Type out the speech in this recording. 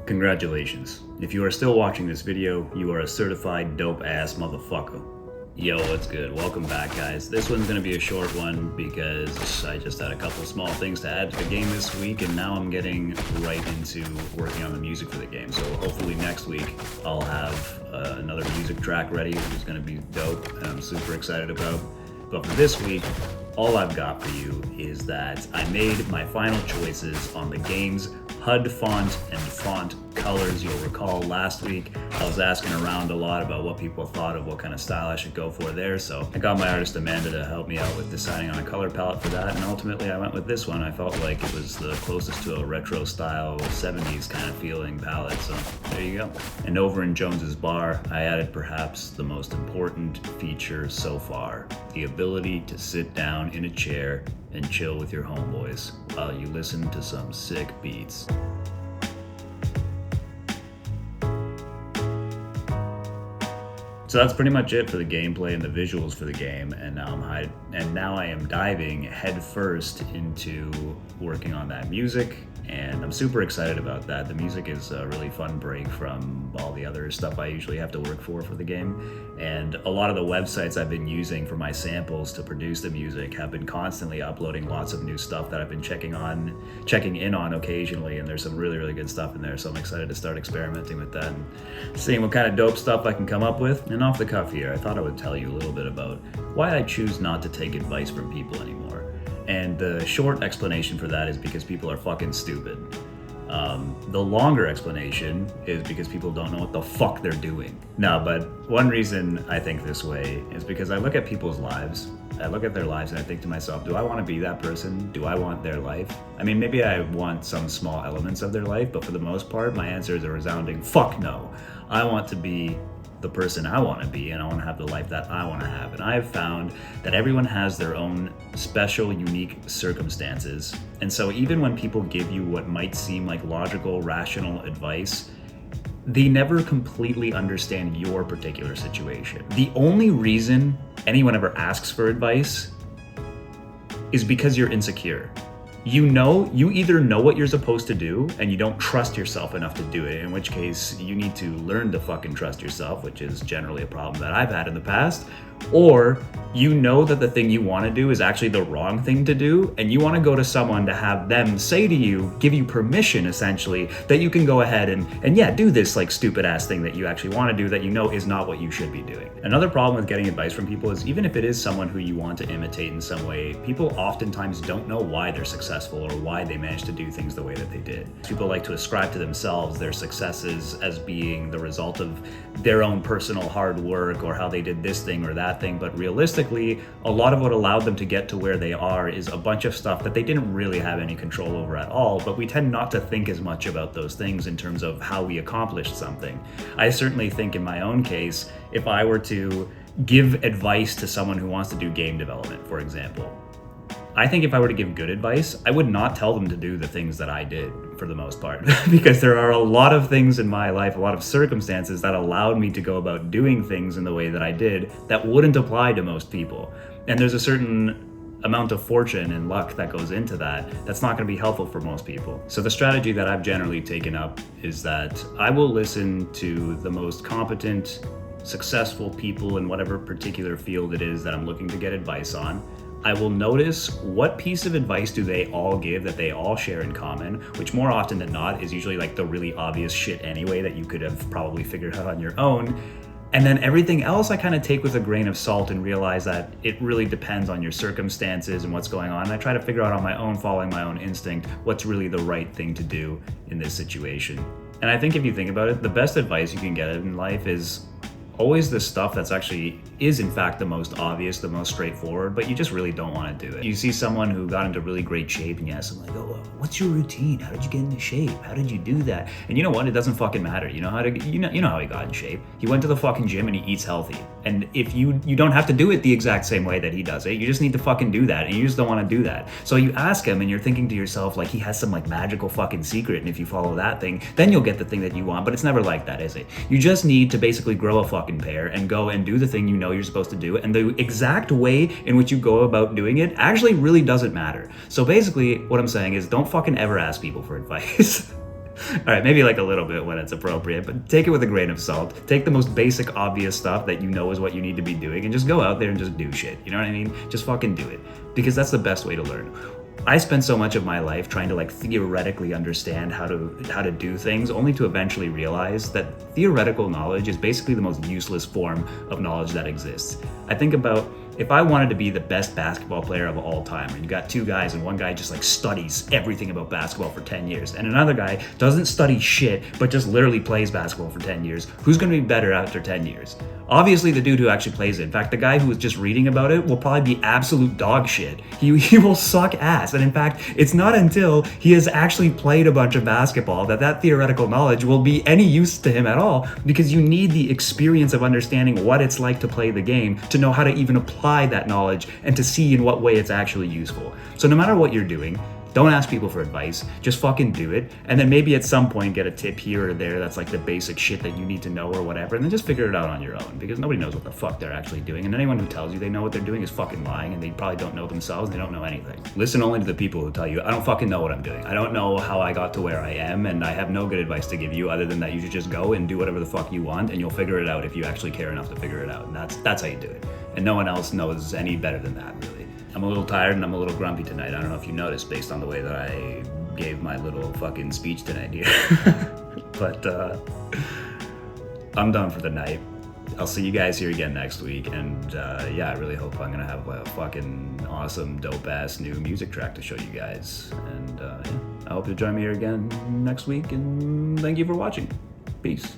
Congratulations. If you are still watching this video, you are a certified dope-ass motherfucker. Yo, what's good? Welcome back, guys. This one's gonna be a short one because I just had a couple small things to add to the game this week, and now I'm getting right into working on the music for the game. So hopefully next week I'll have another music track ready, which is gonna be dope, and I'm super excited about. But for this week, all I've got for you is that I made my final choices on the game's HUD font and font colors. You'll recall last week I was asking around a lot about what people thought of what kind of style I should go for there, so I got my artist Amanda to help me out with deciding on a color palette for that, and ultimately I went with this one. I felt like it was the closest to a retro style 70s kind of feeling palette, so there you go. And over in Jones's bar, I added perhaps the most important feature so far: the ability to sit down in a chair and chill with your homeboys while you listen to some sick beats. So that's pretty much it for the gameplay and the visuals for the game, and now I am diving headfirst into working on that music, and I'm super excited about that. The music is a really fun break from all the other stuff I usually have to work for the game, and a lot of the websites I've been using for my samples to produce the music have been constantly uploading lots of new stuff that I've been checking in on occasionally, and there's some really good stuff in there, so I'm excited to start experimenting with that and seeing what kind of dope stuff I can come up with. And off the cuff here, I thought I would tell you a little bit about why I choose not to take advice from people anymore. And the short explanation for that is because people are fucking stupid. The longer explanation is because people don't know what the fuck they're doing. No, but one reason I think this way is because I look at people's lives. I look at their lives and I think to myself, do I want to be that person? Do I want their life? I mean, maybe I want some small elements of their life, but for the most part, my answer is a resounding fuck no. I want to be the person I want to be, and I want to have the life that I want to have. And I've found that everyone has their own special, unique circumstances. And so even when people give you what might seem like logical, rational advice, they never completely understand your particular situation. The only reason anyone ever asks for advice is because you're insecure. You either know what you're supposed to do and you don't trust yourself enough to do it, in which case you need to learn to fucking trust yourself, which is generally a problem that I've had in the past, or you know that the thing you want to do is actually the wrong thing to do, and you want to go to someone to have them say to you, give you permission essentially, that you can go ahead and yeah, do this like stupid ass thing that you actually want to do that you know is not what you should be doing. Another problem with getting advice from people is even if it is someone who you want to imitate in some way, people oftentimes don't know why they're successful or why they managed to do things the way that they did. People like to ascribe to themselves their successes as being the result of their own personal hard work or how they did this thing or that thing, but realistically, a lot of what allowed them to get to where they are is a bunch of stuff that they didn't really have any control over at all, but we tend not to think as much about those things in terms of how we accomplished something. I certainly think in my own case, if I were to give advice to someone who wants to do game development, for example, I think if I were to give good advice, I would not tell them to do the things that I did for the most part, because there are a lot of things in my life, a lot of circumstances that allowed me to go about doing things in the way that I did that wouldn't apply to most people. And there's a certain amount of fortune and luck that goes into that that's not going to be helpful for most people. So the strategy that I've generally taken up is that I will listen to the most competent, successful people in whatever particular field it is that I'm looking to get advice on. I will notice what piece of advice do they all give that they all share in common, which more often than not is usually like the really obvious shit anyway that you could have probably figured out on your own. And then everything else I kind of take with a grain of salt and realize that it really depends on your circumstances and what's going on. And I try to figure out on my own, following my own instinct, what's really the right thing to do in this situation. And I think if you think about it, the best advice you can get in life is always the stuff that's actually is in fact the most obvious, the most straightforward, but you just really don't want to do it. You see someone who got into really great shape and you ask them like, oh, what's your routine? How did you get into shape? How did you do that? And you know what? It doesn't fucking matter. You know how he got in shape. He went to the fucking gym and he eats healthy. And if you don't have to do it the exact same way that he does it, you just need to fucking do that, and you just don't want to do that. So you ask him and you're thinking to yourself like he has some like magical fucking secret, and if you follow that thing, then you'll get the thing that you want, but it's never like that, is it? You just need to basically grow a fucking pair and go and do the thing you know you're supposed to do, and the exact way in which you go about doing it actually really doesn't matter. So basically what I'm saying is don't fucking ever ask people for advice. All right, maybe like a little bit when it's appropriate, but take it with a grain of salt. Take the most basic, obvious stuff that you know is what you need to be doing and just go out there and just do shit. You know what I mean? Just fucking do it. Because that's the best way to learn. I spent so much of my life trying to like theoretically understand how to do things, only to eventually realize that theoretical knowledge is basically the most useless form of knowledge that exists. I think about if I wanted to be the best basketball player of all time, and you got two guys and one guy just like studies everything about basketball for 10 years and another guy doesn't study shit but just literally plays basketball for 10 years, who's going to be better after 10 years? Obviously the dude who actually plays it. In fact, the guy who was just reading about it will probably be absolute dog shit. He will suck ass. And in fact, it's not until he has actually played a bunch of basketball that theoretical knowledge will be any use to him at all, because you need the experience of understanding what it's like to play the game to know how to even apply that knowledge and to see in what way it's actually useful. So no matter what you're doing, don't ask people for advice, just fucking do it, and then maybe at some point get a tip here or there that's like the basic shit that you need to know or whatever, and then just figure it out on your own, because nobody knows what the fuck they're actually doing, and anyone who tells you they know what they're doing is fucking lying, and they probably don't know themselves, and they don't know anything. Listen only to the people who tell you, I don't fucking know what I'm doing. I don't know how I got to where I am, and I have no good advice to give you other than that you should just go and do whatever the fuck you want, and you'll figure it out if you actually care enough to figure it out, and that's how you do it. And no one else knows any better than that, really. I'm a little tired and I'm a little grumpy tonight. I don't know if you noticed based on the way that I gave my little fucking speech tonight here. But I'm done for the night. I'll see you guys here again next week. And yeah, I really hope I'm gonna have a fucking awesome, dope ass new music track to show you guys. And yeah, I hope you'll join me here again next week. And thank you for watching. Peace.